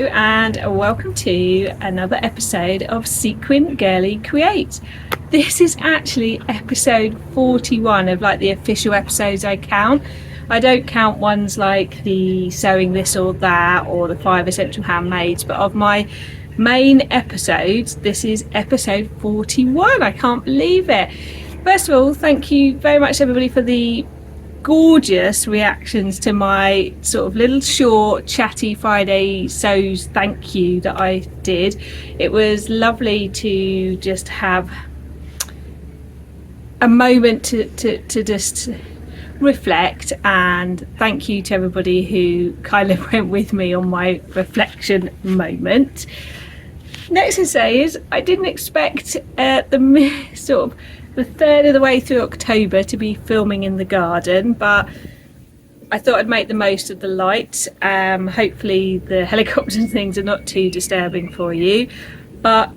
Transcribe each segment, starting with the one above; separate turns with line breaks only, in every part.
and welcome to another episode of Sequin Girly Create. This is actually episode 41 of like the official episodes I count. I don't count ones like the sewing this or that or the 5 essential handmaids, but of my main episodes, this is episode 41. I can't believe it. First of all, thank you very much everybody for the gorgeous reactions to my sort of little short chatty Friday sews thank you that I did. It was lovely to just have a moment to just reflect, and thank you to everybody who kind of went with me on my reflection moment. Next to say is I didn't expect the third of the way through October to be filming in the garden, but I thought I'd make the most of the light. Hopefully the helicopters and things are not too disturbing for you, but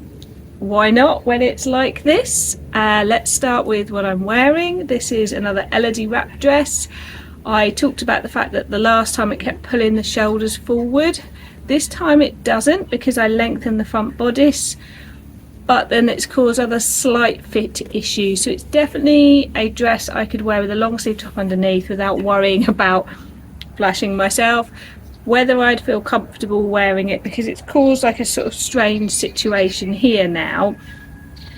why not when it's like this? Let's start with what I'm wearing. This is another Elodie wrap dress. I talked about the fact that the last time it kept pulling the shoulders forward. This time it doesn't, because I lengthened the front bodice, but then it's caused other slight fit issues. So it's definitely a dress I could wear with a long sleeve top underneath without worrying about flashing myself. Whether I'd feel comfortable wearing it, because it's caused like a sort of strange situation here now,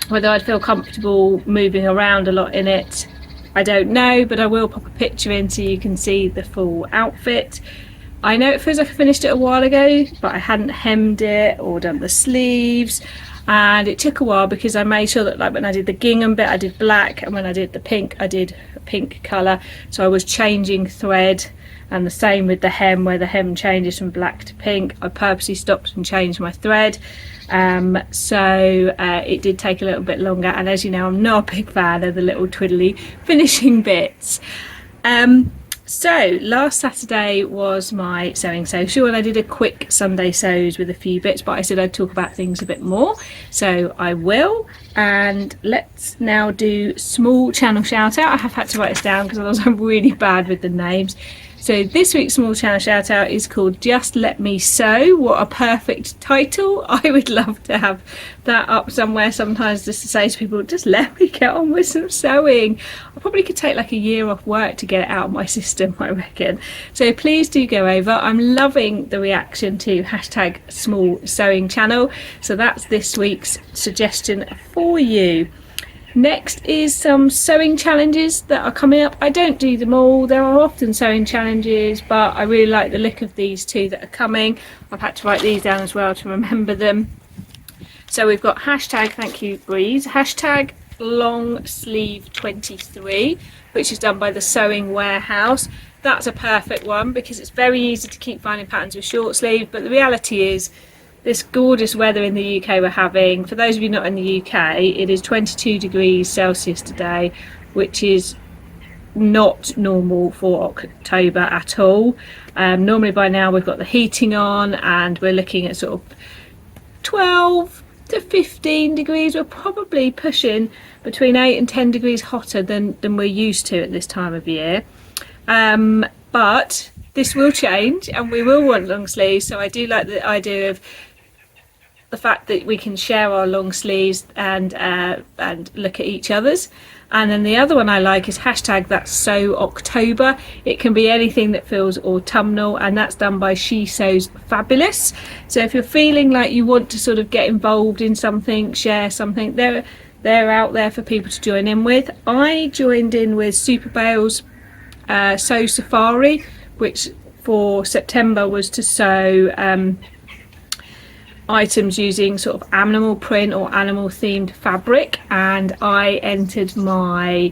whether I'd feel comfortable moving around a lot in it, I don't know, but I will pop a picture in so you can see the full outfit. I know it feels like I finished it a while ago, but I hadn't hemmed it or done the sleeves. And it took a while because I made sure that, like, when I did the gingham bit I did black, and when I did the pink I did a pink colour, so I was changing thread. And the same with the hem, where the hem changes from black to pink. I purposely stopped and changed my thread, so it did take a little bit longer, and as you know I'm not a big fan of the little twiddly finishing bits. So last Saturday was my sewing social, and I did a quick Sunday sews with a few bits, but I said I'd talk about things a bit more, so I will. And let's now do small channel shout out. I have had to write this down because otherwise I'm really bad with the names. So this week's small channel shout out is called Just Let Me Sew. What a perfect title. I would love to have that up somewhere sometimes, just to say to people, just let me get on with some sewing. I probably could take like a year off work to get it out of my system, I reckon. So please do go over. I'm loving the reaction to hashtag small sewing channel. So that's this week's suggestion for you. Next is some sewing challenges that are coming up. I don't do them all. There are often sewing challenges, but I really like the look of these two that are coming. I've had to write these down as well to remember them. So we've got hashtag thank you Breeze, hashtag long sleeve 23, which is done by the Sewing Warehouse. That's a perfect one because it's very easy to keep finding patterns with short sleeve, but the reality is this gorgeous weather in the UK we're having. For those of you not in the UK, it is 22 degrees Celsius today, which is not normal for October at all. Normally by now we've got the heating on and we're looking at sort of 12 to 15 degrees. We're probably pushing between 8 and 10 degrees hotter than we're used to at this time of year. But this will change and we will want long sleeves, so I do like the idea of the fact that we can share our long sleeves and look at each other's. And then the other one I like is hashtag that's sew October. It can be anything that feels autumnal, and that's done by She Sews Fabulous. So if you're feeling like you want to sort of get involved in something, share something, they're out there for people to join in with. I joined in with Super Bale's Sew Safari, which for September was to sew items using sort of animal print or animal themed fabric, and I entered my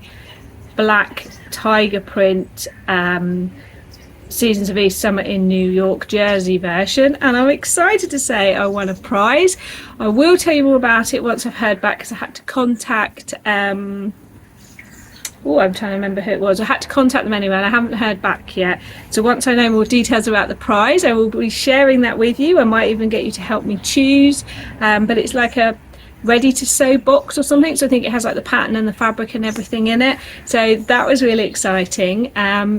black tiger print Seasons of East Summer in New York jersey version, and I'm excited to say I won a prize. I will tell you more about it once I've heard back, because I had to contact I'm trying to remember who it was. I had to contact them anyway and I haven't heard back yet. So once I know more details about the prize, I will be sharing that with you. I might even get you to help me choose. But it's like a ready to sew box or something, so I think it has like the pattern and the fabric and everything in it, so that was really exciting.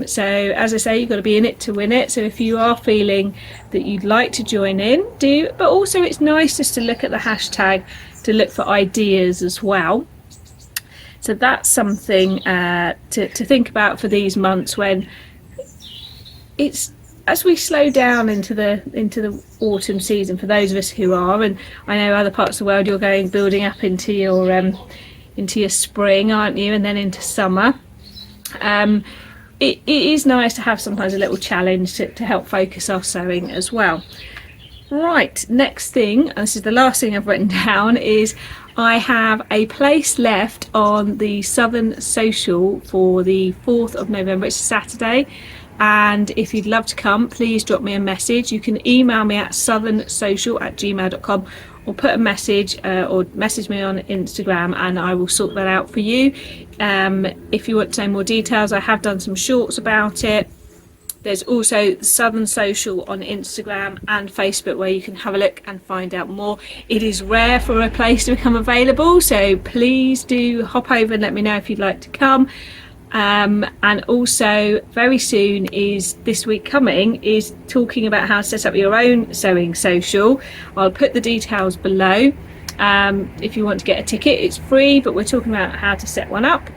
So as I say, you've got to be in it to win it, so if you are feeling that you'd like to join in, do. But also it's nice just to look at the hashtag to look for ideas as well. So that's something to think about for these months, when it's, as we slow down into the autumn season, for those of us who are, and I know other parts of the world you're building up into your spring, aren't you, and then into summer. It is nice to have sometimes a little challenge to help focus our sewing as well. Right, next thing, and this is the last thing I've written down, is I have a place left on the Southern Sewcial for the 4th of November. It's a Saturday, and if you'd love to come, please drop me a message. You can email me at southernsewcial@gmail.com, or put a message or message me on Instagram, and I will sort that out for you. If you want to know more details, I have done some shorts about it. There's also Southern Sewcial on Instagram and Facebook, where you can have a look and find out more. It is rare for a place to become available, so please do hop over and let me know if you'd like to come. And also very soon, is this week coming, is talking about how to set up your own sewing social. I'll put the details below. If you want to get a ticket, it's free, but we're talking about how to set one up.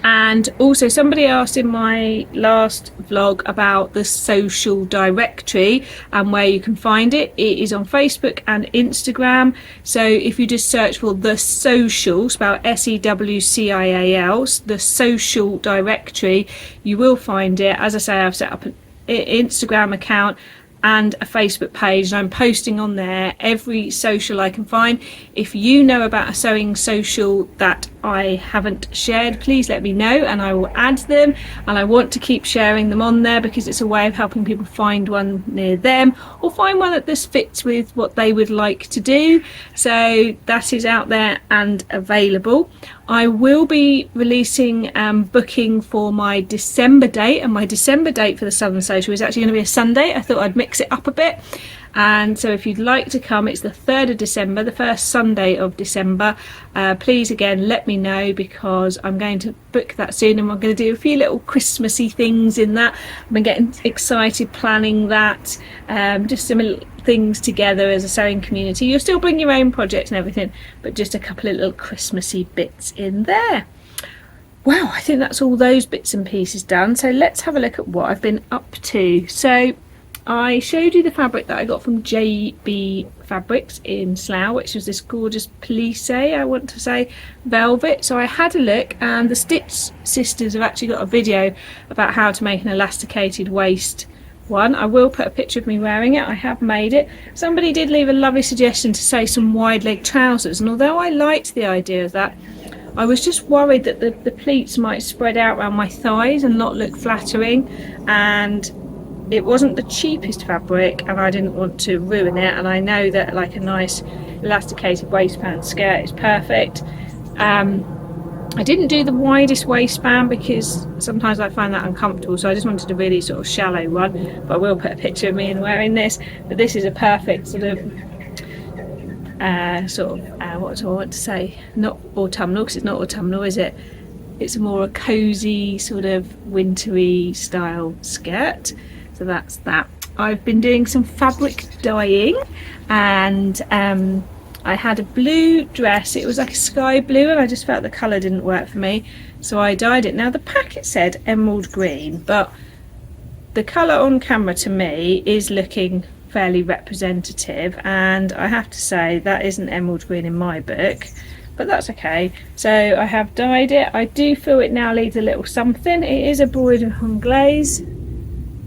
And also, somebody asked in my last vlog about the social directory and where you can find it. It is on Facebook and Instagram. So if you just search for the social, spelled SEWCIAL, the social directory, you will find it. As I say, I've set up an Instagram account and a Facebook page, and I'm posting on there every social I can find. If you know about a sewing social that I haven't shared, please let me know and I will add them. And I want to keep sharing them on there because it's a way of helping people find one near them, or find one that just fits with what they would like to do. So that is out there and available. I will be releasing booking for my December date, and my December date for the Southern Sewcial is actually going to be a Sunday. I thought I'd mix it up a bit. And so if you'd like to come, it's the 3rd of December, the first Sunday of December. Please again let me know, because I'm going to book that soon, and we're going to do a few little Christmassy things in that. I've been getting excited planning that, just some little things together as a sewing community. You'll still bring your own projects and everything, but just a couple of little Christmassy bits in there. Well, I think that's all those bits and pieces done. So let's have a look at what I've been up to. So I showed you the fabric that I got from Jaybee Fabrics in Slough, which was this gorgeous plissé, I want to say, velvet. So I had a look, and the Stitch Sisters have actually got a video about how to make an elasticated waist one. I will put a picture of me wearing it. I have made it. Somebody did leave a lovely suggestion to sew some wide leg trousers, and although I liked the idea of that, I was just worried that the pleats might spread out around my thighs and not look flattering, and it wasn't the cheapest fabric, and I didn't want to ruin it. And I know that like a nice elasticated waistband skirt is perfect. I didn't do the widest waistband because sometimes I find that uncomfortable, so I just wanted a really sort of shallow one. But I will put a picture of me in wearing this. But this is a perfect sort of what do I want to say? Not autumnal, because it's not autumnal, is it? It's more a cozy sort of wintry style skirt. So that's that. I've been doing some fabric dyeing, and I had a blue dress. It was like a sky blue, and I just felt the colour didn't work for me, so I dyed it. Now the packet said emerald green, but the colour on camera to me is looking fairly representative, and I have to say that isn't emerald green in my book, but that's okay. So I have dyed it. I do feel it now needs a little something. It is a broidered on glaze,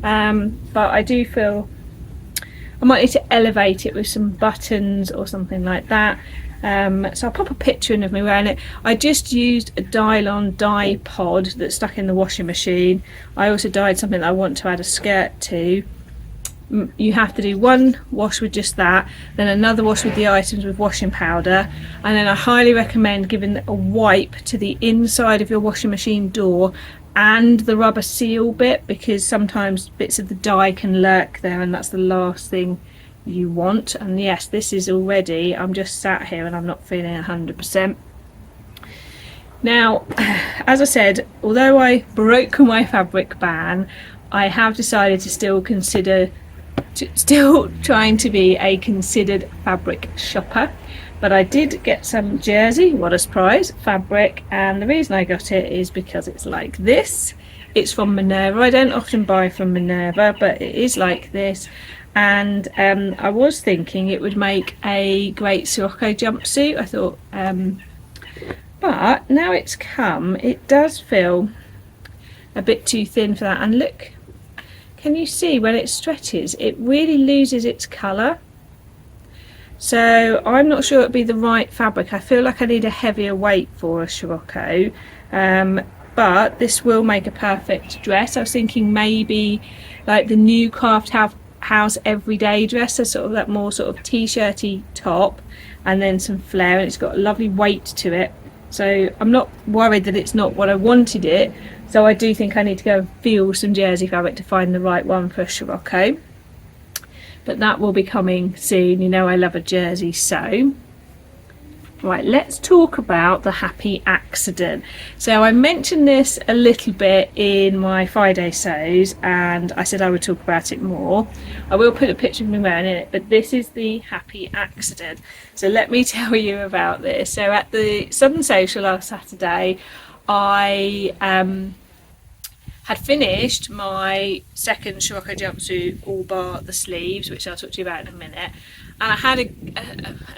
but I do feel I might need to elevate it with some buttons or something like that. So I'll pop a picture in of me wearing it. I just used a Dylon dye pod that's stuck in the washing machine. I also dyed something that I want to add a skirt to. You have to do one wash with just that, then another wash with the items with washing powder, and then I highly recommend giving a wipe to the inside of your washing machine door and the rubber seal bit, because sometimes bits of the dye can lurk there, and that's the last thing you want. And yes, this is already, I'm just sat here and I'm not feeling 100%. Now, as I said, although I broke my fabric ban, I have decided to still trying to be a considered fabric shopper. But I did get some jersey, what a surprise, fabric, and the reason I got it is because it's like this. It's from Minerva. I don't often buy from Minerva, but it is like this. And I was thinking it would make a great Sewcial jumpsuit. I thought, but now it's come, it does feel a bit too thin for that. And look, can you see when it stretches, it really loses its colour. So I'm not sure it'd be the right fabric. I feel like I need a heavier weight for a Sewcial, but this will make a perfect dress. I was thinking maybe like the new Craft House everyday dress, so sort of that more sort of t-shirty top and then some flare, and it's got a lovely weight to it. So I'm not worried that it's not what I wanted it. So I do think I need to go and feel some jersey fabric to find the right one for a Sewcial. But that will be coming soon. You know I love a jersey sew. Right, let's talk about the happy accident. So I mentioned this a little bit in my Friday sews and I said I would talk about it more. I will put a picture of me wearing it, but this is the happy accident. So let me tell you about this. So at the Southern Sewcial last Saturday, I had finished my second Sewcial jumpsuit, all bar the sleeves, which I'll talk to you about in a minute. And I had an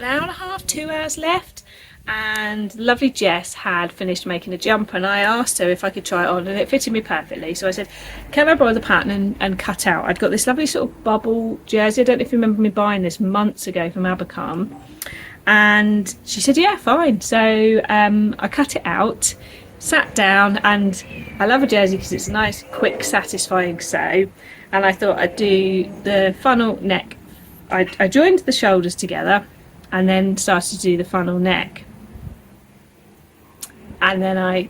hour and a half, 2 hours left, and lovely Jess had finished making a jumper, and I asked her if I could try it on, and it fitted me perfectly. So I said, can I borrow the pattern and cut out? I'd got this lovely sort of bubble jersey. I don't know if you remember me buying this months ago from Abercrombie. And she said, yeah, fine. So I cut it out, sat down, and I love a jersey because it's a nice, quick, satisfying sew. And I thought I'd do the funnel neck. I joined the shoulders together and then started to do the funnel neck. And then I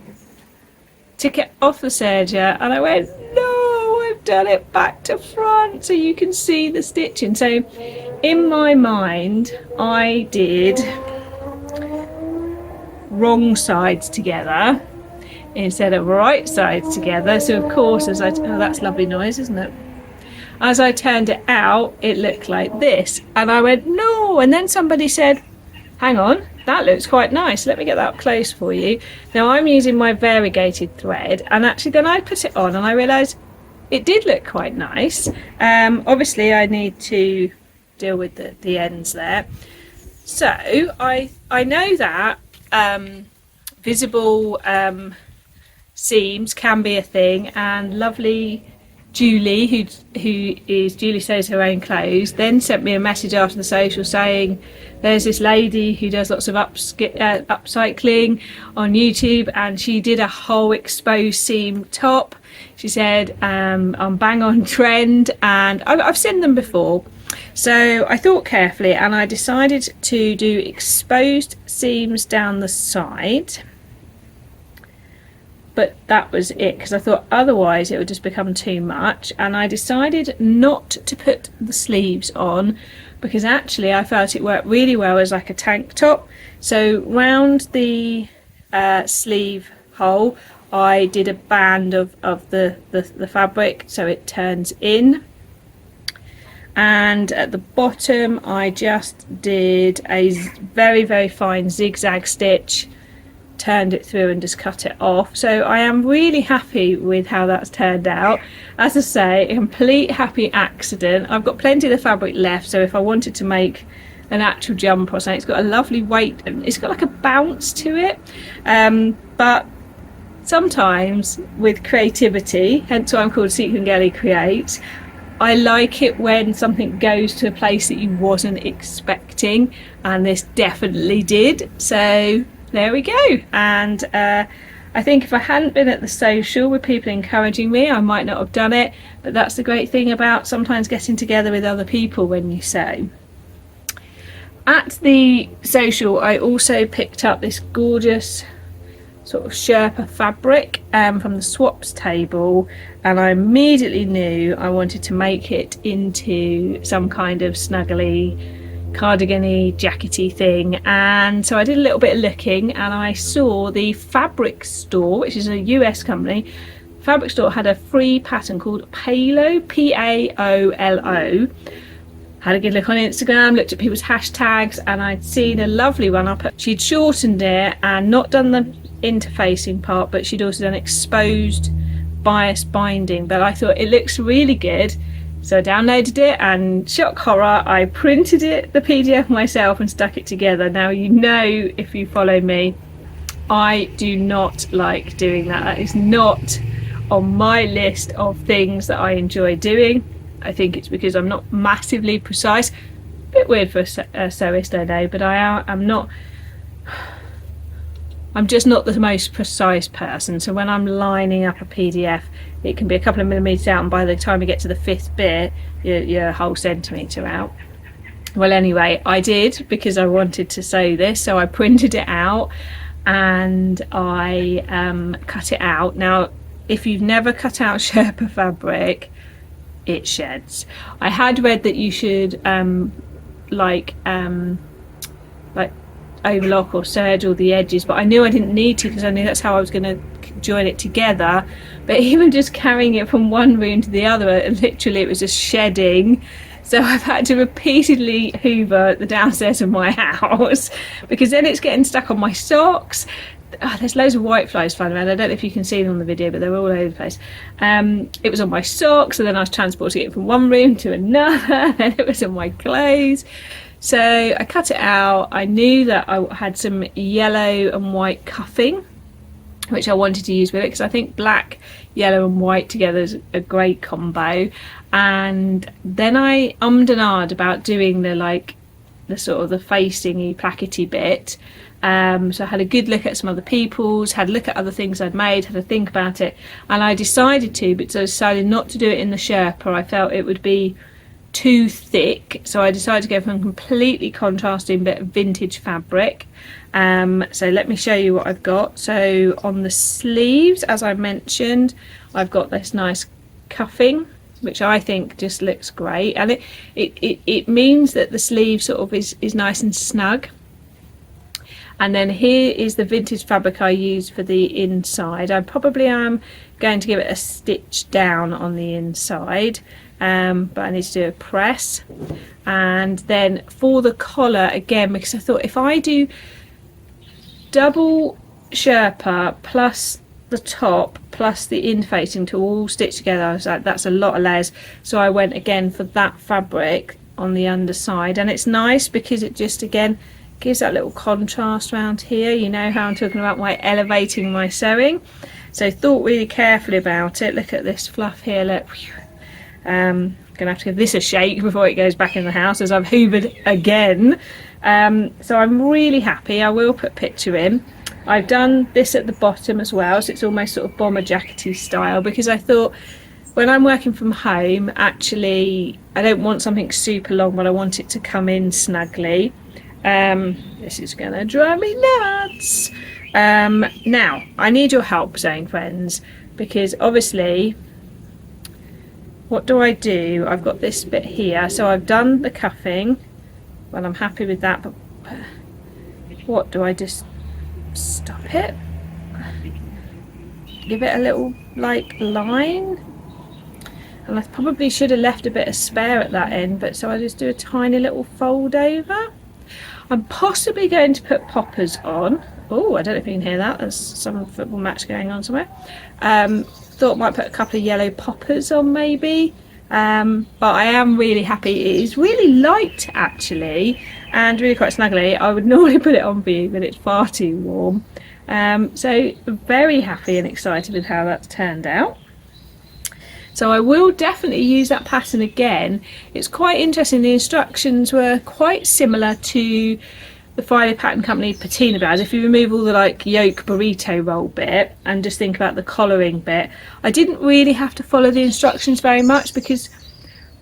took it off the serger and I went, no, I've done it back to front, so you can see the stitching. So in my mind, I did wrong sides together instead of right sides together. So of course, oh, that's lovely noise, isn't it? As I turned it out, it looked like this, and I went, no. And then somebody said, hang on, that looks quite nice, let me get that up close for you. Now I'm using my variegated thread, and actually then I put it on and I realised it did look quite nice. Obviously I need to deal with the ends there. So I know that visible seams can be a thing, and lovely Julie, who sews her own clothes, then sent me a message after the social saying there's this lady who does lots of upcycling on YouTube, and she did a whole exposed seam top. She said I'm bang on trend, and I've seen them before. So I thought carefully and I decided to do exposed seams down the side. But that was it, because I thought otherwise it would just become too much, and I decided not to put the sleeves on because actually I felt it worked really well as like a tank top. So round the sleeve hole I did a band of the fabric so it turns in, and at the bottom I just did a very, very fine zigzag stitch, turned it through and just cut it off. So I am really happy with how that's turned out. As I say, a complete happy accident. I've got plenty of the fabric left, so if I wanted to make an actual jumper or something, it's got a lovely weight and it's got like a bounce to it. But sometimes with creativity, hence why I'm called Sequin Girly Creates, I like it when something goes to a place that you wasn't expecting, and this definitely did. So there we go. And I think if I hadn't been at the social with people encouraging me, I might not have done it. But that's the great thing about sometimes getting together with other people when you sew. At the social I also picked up this gorgeous sort of Sherpa fabric from the swaps table, and I immediately knew I wanted to make it into some kind of snuggly cardigan-y jackety thing. And so I did a little bit of looking, and I saw the Fabric Store, which is a US company. Fabric Store had a free pattern called Paolo, Paolo. Had a good look on Instagram, looked at people's hashtags, and I'd seen a lovely one up. She'd shortened it and not done the interfacing part, but she'd also done exposed bias binding. But I thought it looks really good, so I downloaded it, and shock horror, I printed it, the PDF myself, and stuck it together. Now, you know, if you follow me, I do not like doing that. That is not on my list of things that I enjoy doing. I think it's because I'm not massively precise. A bit weird for a sewist, I know, but I'm just not the most precise person. So when I'm lining up a PDF, it can be a couple of millimeters out, and by the time you get to the 5th bit, you're a whole centimetre out. Well, anyway, I did, because I wanted to sew this, so I printed it out and I cut it out. Now, if you've never cut out Sherpa fabric, it sheds. I had read that you should like overlock or serge all the edges, but I knew I didn't need to, because I knew that's how I was going to join it together. But even just carrying it from one room to the other, literally it was just shedding. So I've had to repeatedly hoover the downstairs of my house, because then it's getting stuck on my socks. Oh, there's loads of white flies flying around. I don't know if you can see them on the video, but they're all over the place. It was on my socks, and then I was transporting it from one room to another, and it was on my clothes. So I cut it out. I knew that I had some yellow and white cuffing, which I wanted to use with it, because I think black, yellow and white together is a great combo. And then I ummed and ahed about doing the sort of the facing-y plackety bit. So I had a good look at some other people's, had a look at other things I'd made, had a think about it, and I decided to, but I decided not to do it in the Sherpa. I felt it would be too thick, so I decided to go for a completely contrasting bit of vintage fabric. So let me show you what I've got. So on the sleeves, as I mentioned, I've got this nice cuffing, which I think just looks great, and it means that the sleeve sort of is nice and snug. And then here is the vintage fabric I use for the inside. I probably am going to give it a stitch down on the inside, but I need to do a press. And then for the collar, again, because I thought if I do double Sherpa plus the top plus the interfacing to all stitch together, I was like, that's a lot of layers. So I went again for that fabric on the underside, and it's nice because it just again gives that little contrast around here. You know how I'm talking about my elevating my sewing. So thought really carefully about it. Look at this fluff here, look. Gonna have to give this a shake before it goes back in the house, as I've hoovered again. So I'm really happy. I will put a picture in. I've done this at the bottom as well, so it's almost sort of bomber jackety style, because I thought when I'm working from home, actually I don't want something super long, but I want it to come in snugly. This is gonna drive me nuts. Now I need your help, sewing friends, because obviously what do? I've got this bit here, so I've done the cuffing. Well, I'm happy with that, but what do? I just stop it, give it a little line, and I probably should have left a bit of spare at that end, but so I just do a tiny little fold over. I'm possibly going to put poppers on. Oh, I don't know if you can hear that. There's some football match going on somewhere. Thought might put a couple of yellow poppers on maybe. But I am really happy. It is really light actually, and really quite snuggly. I would normally put it on for you, but it's far too warm. So very happy and excited with how that's turned out. So I will definitely use that pattern again. It's quite interesting. The instructions were quite similar to the Friday Pattern Company patina blouse. If you remove all the yoke burrito roll bit and just think about the collaring bit, I didn't really have to follow the instructions very much, because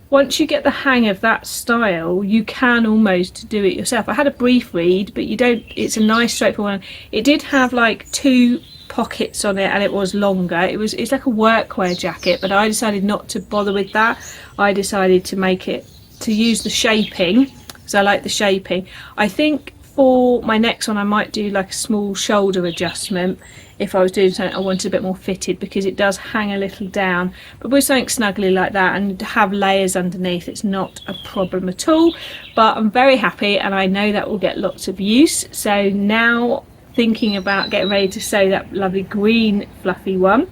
once you get the hang of that style, you can almost do it yourself. I had a brief read, but you don't. It's a nice straightforward one. It did have 2 pockets on it, and it was longer. It's like a workwear jacket, but I decided not to bother with that. I decided to use the shaping, because I like the shaping. I think for my next one I might do like a small shoulder adjustment if I was doing something I wanted a bit more fitted, because it does hang a little down. But with something snuggly like that and to have layers underneath, it's not a problem at all. But I'm very happy, and I know that will get lots of use. So now thinking about getting ready to sew that lovely green fluffy one.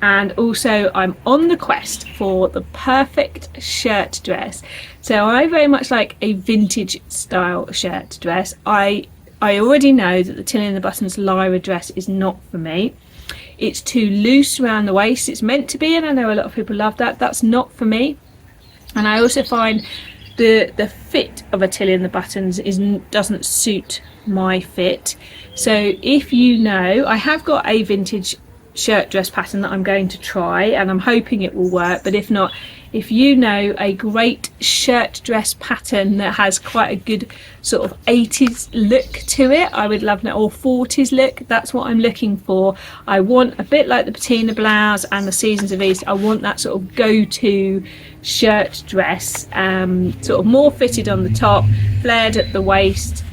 And also I'm on the quest for the perfect shirt dress. So I very much like a vintage style shirt dress. I already know that the Tilly and the Buttons Lyra dress is not for me. It's too loose around the waist. It's meant to be, and I know a lot of people love that. That's not for me. And I also find the fit of a Tilly and the Buttons doesn't suit my fit. So if you know, I have got a vintage shirt dress pattern that I'm going to try, and I'm hoping it will work. But if not, if you know a great shirt dress pattern that has quite a good sort of 80s look to it, I would love that, or 40s look. That's what I'm looking for. I want a bit like the patina blouse and the Seasons of East. I want that sort of go-to shirt dress, sort of more fitted on the top, flared at the waist,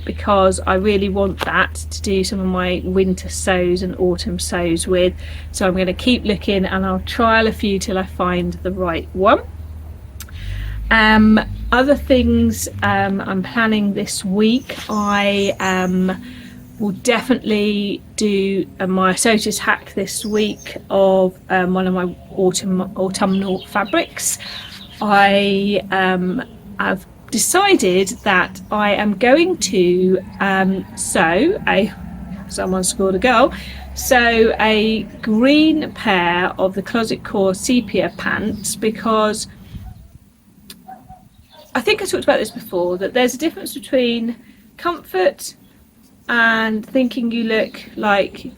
because I really want that to do some of my winter sews and autumn sews with. So I'm going to keep looking, and I'll trial a few till I find the right one. Other things I'm planning this week, I will definitely do my Associates hack this week of one of my autumnal fabrics. I have decided that I am going to someone scored a goal, sew a green pair of the Closet Core sepia pants, because I think I talked about this before, that there's a difference between comfort and thinking you look like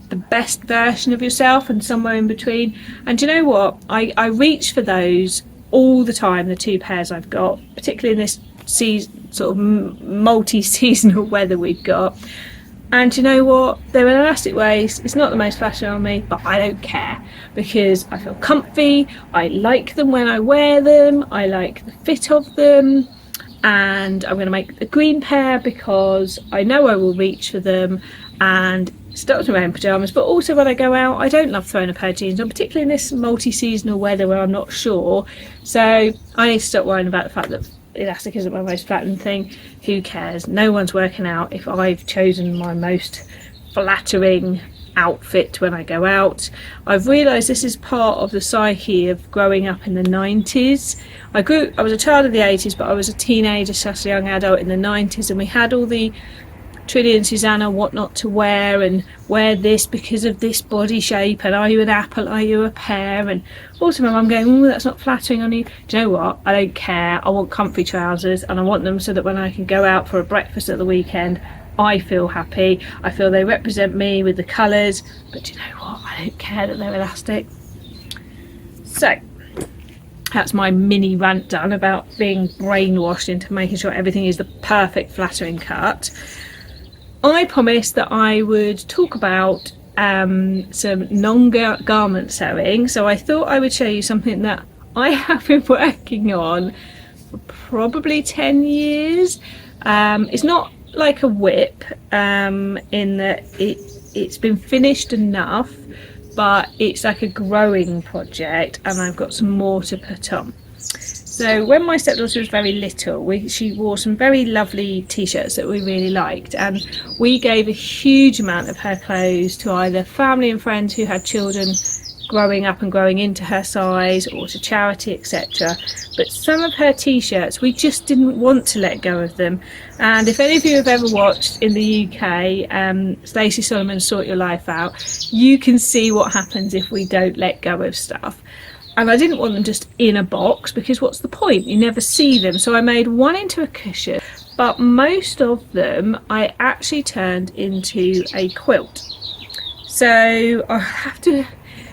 the best version of yourself, and somewhere in between. And do you know what, I reach for those all the time, the two pairs I've got, particularly in this sort of multi-seasonal weather we've got. And you know what, they're an elastic waist. It's not the most fashion on me, but I don't care, because I feel comfy. I like them when I wear them. I like the fit of them. And I'm going to make the green pair because I know I will reach for them, and start to wear in pyjamas. But also when I go out, I don't love throwing a pair of jeans on, particularly in this multi-seasonal weather where I'm not sure. So I need to stop worrying about the fact that elastic isn't my most flattering thing. Who cares? No one's working out if I've chosen my most flattering outfit when I go out. I've realised this is part of the psyche of growing up in the 90s. I was a child of the 80s, but I was a teenager / young adult in the 90s, and we had all the Trinny and Susanna what not to wear, and wear this because of this body shape, and are you an apple, are you a pear? And also my mum going, oh, that's not flattering on you. Do you know what, I don't care. I want comfy trousers, and I want them so that when I can go out for a breakfast at the weekend, I feel happy. I feel they represent me with the colours. But do you know what, I don't care that they're elastic. So that's my mini rant done about being brainwashed into making sure everything is the perfect flattering cut. I promised that I would talk about some non-garment sewing, so I thought I would show you something that I have been working on for probably 10 years. It's not like a whip in that it's been finished enough, but it's like a growing project, and I've got some more to put on. So when my stepdaughter was very little, she wore some very lovely t-shirts that we really liked, and we gave a huge amount of her clothes to either family and friends who had children growing up and growing into her size, or to charity, etc. But some of her t-shirts, we just didn't want to let go of them. And if any of you have ever watched in the UK Stacey Solomon's Sort Your Life Out, you can see what happens if we don't let go of stuff. And I didn't want them just in a box, because what's the point? You never see them. So I made one into a cushion, but most of them I actually turned into a quilt. So I have to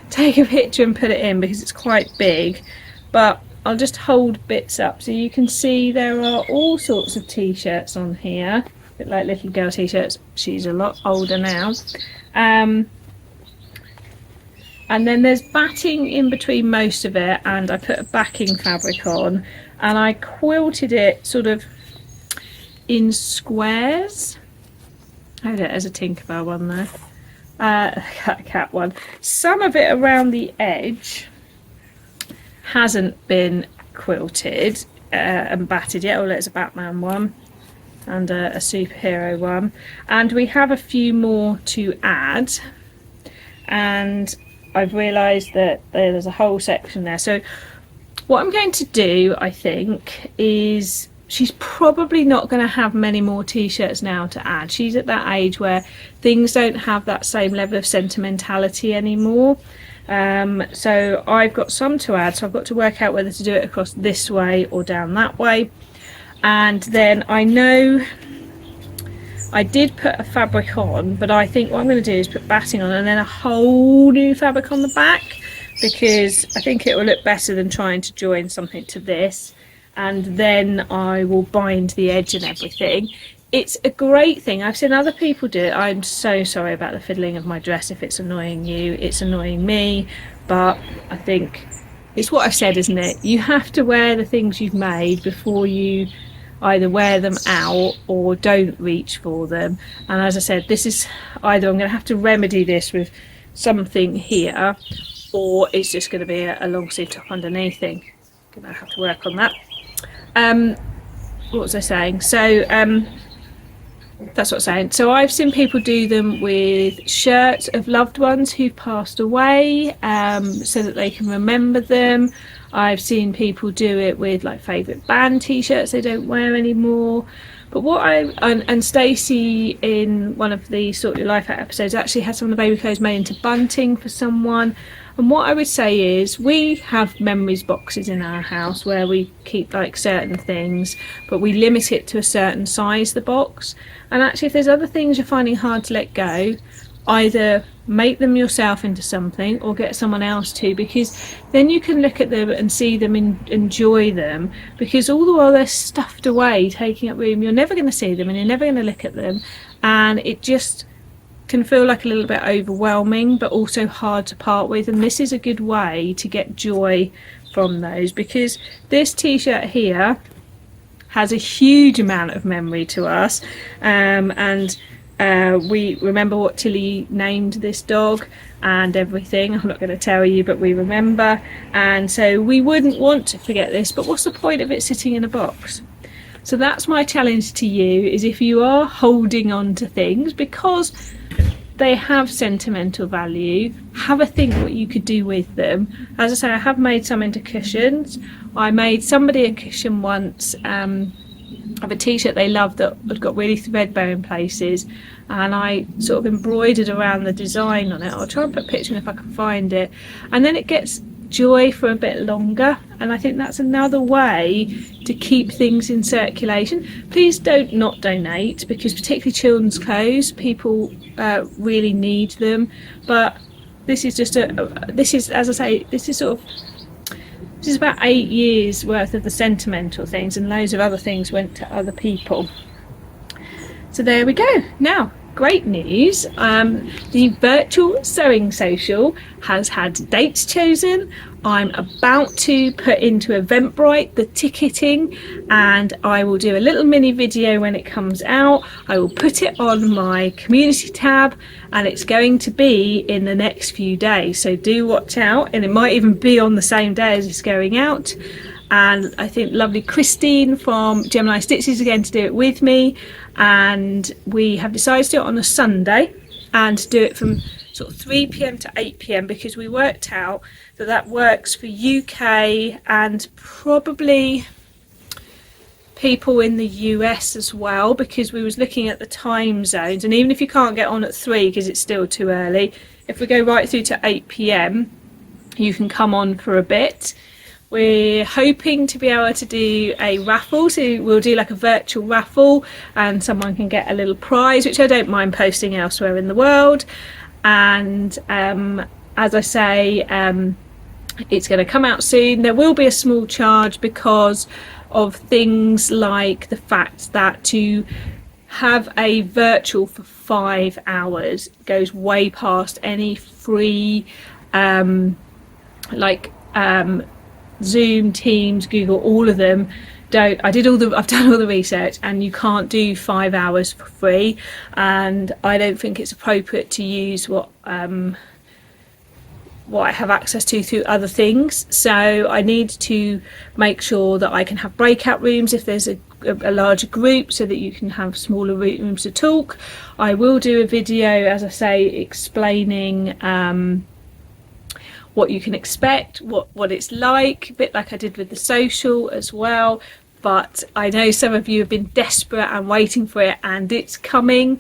take a picture and put it in because it's quite big, but I'll just hold bits up so you can see there are all sorts of t-shirts on here. bit like little girl t-shirts. She's a lot older now. And then there's batting in between most of it, and I put a backing fabric on, and I quilted it sort of in squares. Oh, there's a Tinkerbell one there. Cat one. Some of it around the edge hasn't been quilted and batted yet. Oh, there's a Batman one and a superhero one, and we have a few more to add, and I've realised that there's a whole section there. So what I'm going to do, I think, is she's probably not going to have many more t-shirts now to add. She's at that age where things don't have that same level of sentimentality anymore. So I've got some to add, so I've got to work out whether to do it across this way or down that way. And then I know I did put a fabric on, but I think what I'm going to do is put batting on and then a whole new fabric on the back, because I think it will look better than trying to join something to this. And then I will bind the edge and everything. It's a great thing. I've seen other people do it. I'm so sorry about the fiddling of my dress. If it's annoying you, it's annoying me. But I think it's what I've said, isn't it? You have to wear the things you've made before you either wear them out or don't reach for them. And as I said, this is either I'm going to have to remedy this with something here, or it's just going to be a long sleeve top underneath thing. Gonna have to work on that. What was I saying? So that's what I'm saying. So I've seen people do them with shirts of loved ones who've passed away, so that they can remember them. I've seen people do it with like favourite band t-shirts they don't wear anymore. But what and Stacey in one of the Sort Your Life Out episodes actually had some of the baby clothes made into bunting for someone. And what I would say is we have memories boxes in our house where we keep like certain things, but we limit it to a certain size, the box. And actually if there's other things you're finding hard to let go, either make them yourself into something or get someone else to, because then you can look at them and see them and enjoy them, because all the while they're stuffed away taking up room, you're never going to see them and you're never going to look at them, and it just can feel like a little bit overwhelming but also hard to part with. And this is a good way to get joy from those, because this t-shirt here has a huge amount of memory to us, and we remember what Tilly named this dog and everything. I'm not going to tell you, but we remember, and so we wouldn't want to forget this. But what's the point of it sitting in a box? So that's my challenge to you, is if you are holding on to things because they have sentimental value, have a think what you could do with them. As I say, I have made some into cushions. I made somebody a cushion once of a t-shirt they loved that had got really threadbare in places, and I sort of embroidered around the design on it. I'll try and put a picture in if I can find it, and then it gets joy for a bit longer. And I think that's another way to keep things in circulation. Please don't not donate, because particularly children's clothes, people really need them. But this is just this is, as I say, this is about 8 years worth of the sentimental things, and loads of other things went to other people. So there we go. Now, great news, the virtual sewing social has had dates chosen. I'm about to put into Eventbrite the ticketing, and I will do a little mini video when it comes out. I will put it on my community tab, and it's going to be in the next few days, so do watch out, and it might even be on the same day as it's going out. And I think lovely Christine from Gemini Stitches is going to do it with me, and we have decided to do it on a Sunday and do it from sort of 3 p.m. to 8 p.m. because we worked out that that works for UK and probably people in the US as well, because we was looking at the time zones, and even if you can't get on at 3 because it's still too early, if we go right through to 8 p.m. you can come on for a bit. We're hoping to be able to do a raffle, so we'll do like a virtual raffle and someone can get a little prize, which I don't mind posting elsewhere in the world. And as I say, it's going to come out soon. There will be a small charge because of things like the fact that to have a virtual for 5 hours. It goes way past any free Zoom, Teams, Google, all of them. I've done all the research, and you can't do 5 hours for free, and I don't think it's appropriate to use what I have access to through other things. So I need to make sure that I can have breakout rooms if there's a larger group, so that you can have smaller rooms to talk. I will do a video, as I say, explaining what you can expect, what it's like, a bit like I did with the social as well. But I know some of you have been desperate and waiting for it, and it's coming.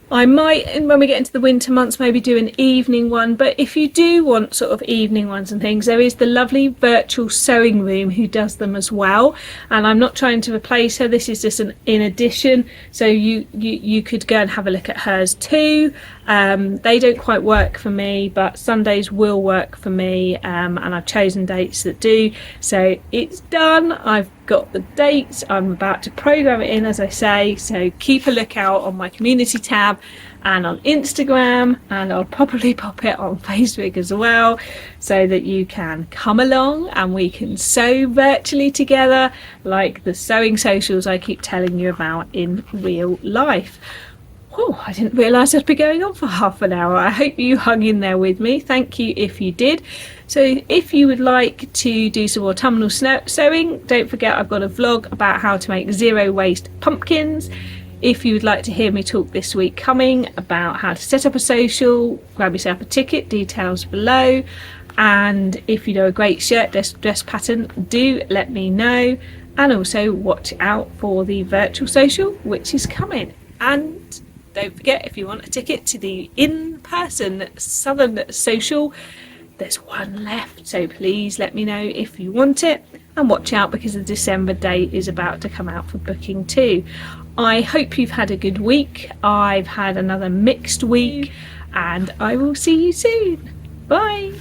I might, when we get into the winter months, maybe do an evening one, but if you do want sort of evening ones and things, there is the lovely virtual sewing room who does them as well, and I'm not trying to replace her, this is just an in addition, so you could go and have a look at hers too. They don't quite work for me, but Sundays will work for me, and I've chosen dates that do, so it's done. I've got the dates, I'm about to program it in, as I say, so keep a lookout on my community tab and on Instagram, and I'll probably pop it on Facebook as well, so that you can come along and we can sew virtually together like the sewing socials I keep telling you about in real life. Oh, I didn't realise I'd be going on for half an hour. I hope you hung in there with me. Thank you if you did. So if you would like to do some autumnal sewing, don't forget I've got a vlog about how to make zero waste pumpkins. If you would like to hear me talk this week coming about how to set up a social, grab yourself a ticket, details below. And if you know a great shirt dress pattern, do let me know. And also watch out for the virtual social, which is coming. And don't forget, if you want a ticket to the in-person Southern Sewcial, there's one left, so please let me know if you want it, and watch out because the December date is about to come out for booking too. I hope you've had a good week. I've had another mixed week, and I will see you soon. Bye.